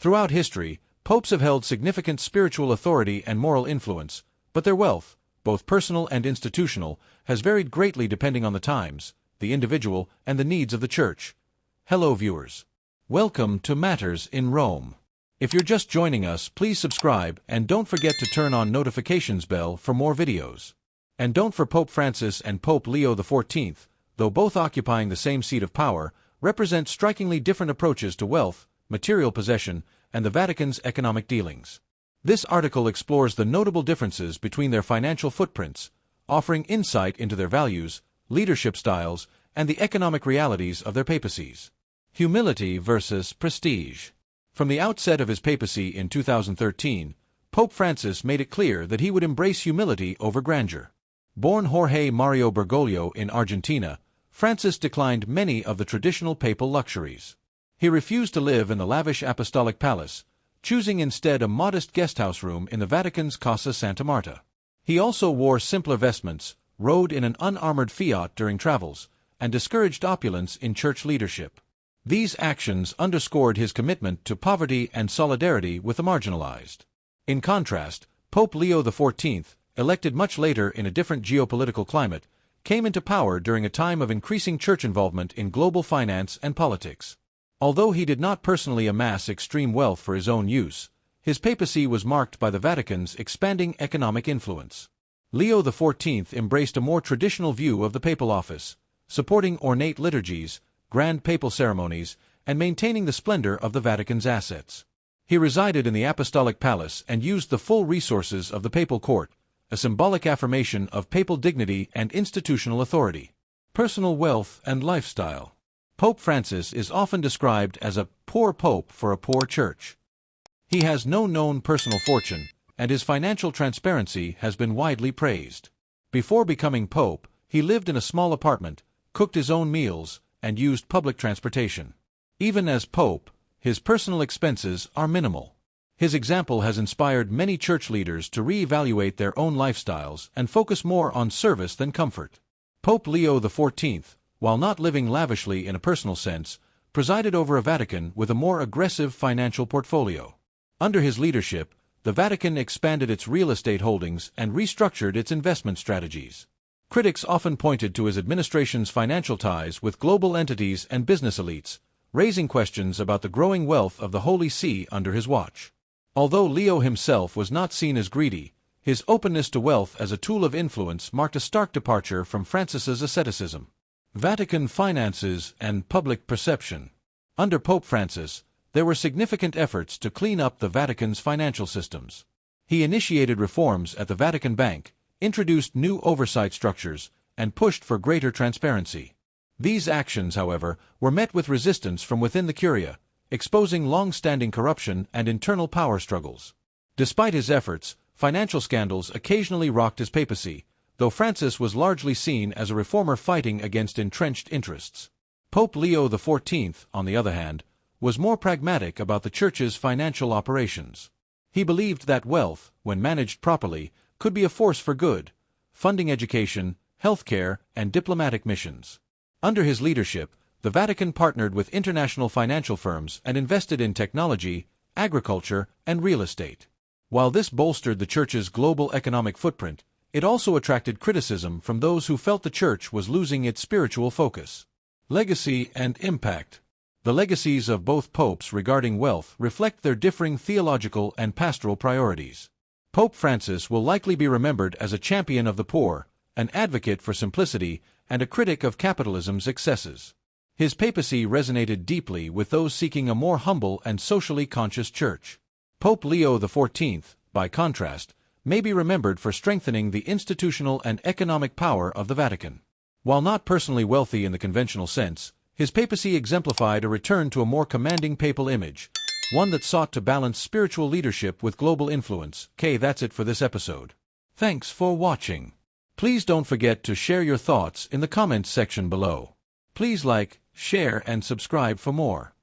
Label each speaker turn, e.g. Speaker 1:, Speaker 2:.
Speaker 1: Throughout history, popes have held significant spiritual authority and moral influence, but their wealth, both personal and institutional, has varied greatly depending on the times, the individual, and the needs of the Church. Hello viewers. Welcome to Matters in Rome. If you're just joining us, please subscribe and don't forget to turn on notifications bell for more videos. And don't for Pope Francis and Pope Leo XIV, though both occupying the same seat of power, represent strikingly different approaches to wealth, material possession, and the Vatican's economic dealings. This article explores the notable differences between their financial footprints, offering insight into their values, leadership styles, and the economic realities of their papacies. Humility versus prestige. From the outset of his papacy in 2013, Pope Francis made it clear that he would embrace humility over grandeur. Born Jorge Mario Bergoglio in Argentina, Francis declined many of the traditional papal luxuries. He refused to live in the lavish apostolic palace, choosing instead a modest guesthouse room in the Vatican's Casa Santa Marta. He also wore simpler vestments, rode in an unarmored Fiat during travels, and discouraged opulence in church leadership. These actions underscored his commitment to poverty and solidarity with the marginalized. In contrast, Pope Leo XIV, elected much later in a different geopolitical climate, came into power during a time of increasing church involvement in global finance and politics. Although he did not personally amass extreme wealth for his own use, his papacy was marked by the Vatican's expanding economic influence. Leo XIV embraced a more traditional view of the papal office, supporting ornate liturgies, grand papal ceremonies, and maintaining the splendor of the Vatican's assets. He resided in the apostolic palace and used the full resources of the papal court, a symbolic affirmation of papal dignity and institutional authority. Personal wealth and lifestyle. Pope Francis is often described as a poor pope for a poor church. He has no known personal fortune, and his financial transparency has been widely praised. Before becoming pope, he lived in a small apartment, cooked his own meals, and used public transportation. Even as pope, his personal expenses are minimal. His example has inspired many church leaders to re-evaluate their own lifestyles and focus more on service than comfort. Pope Leo XIV, while not living lavishly in a personal sense, presided over a Vatican with a more aggressive financial portfolio. Under his leadership, the Vatican expanded its real estate holdings and restructured its investment strategies. Critics often pointed to his administration's financial ties with global entities and business elites, raising questions about the growing wealth of the Holy See under his watch. Although Leo himself was not seen as greedy, his openness to wealth as a tool of influence marked a stark departure from Francis's asceticism. Vatican finances and public perception. Under Pope Francis, there were significant efforts to clean up the Vatican's financial systems. He initiated reforms at the Vatican Bank, introduced new oversight structures, and pushed for greater transparency. These actions, however, were met with resistance from within the Curia, exposing long-standing corruption and internal power struggles. Despite his efforts, financial scandals occasionally rocked his papacy, though Francis was largely seen as a reformer fighting against entrenched interests. Pope Leo XIV, on the other hand, was more pragmatic about the Church's financial operations. He believed that wealth, when managed properly, could be a force for good, funding education, healthcare, and diplomatic missions. Under his leadership, the Vatican partnered with international financial firms and invested in technology, agriculture, and real estate. While this bolstered the Church's global economic footprint, it also attracted criticism from those who felt the Church was losing its spiritual focus. Legacy and impact. The legacies of both popes regarding wealth reflect their differing theological and pastoral priorities. Pope Francis will likely be remembered as a champion of the poor, an advocate for simplicity, and a critic of capitalism's excesses. His papacy resonated deeply with those seeking a more humble and socially conscious church. Pope Leo XIV, by contrast, may be remembered for strengthening the institutional and economic power of the Vatican. While not personally wealthy in the conventional sense, his papacy exemplified a return to a more commanding papal image, one that sought to balance spiritual leadership with global influence. That's it for this episode. Thanks for watching. Please don't forget to share your thoughts in the comments section below. Please like, share, and subscribe for more.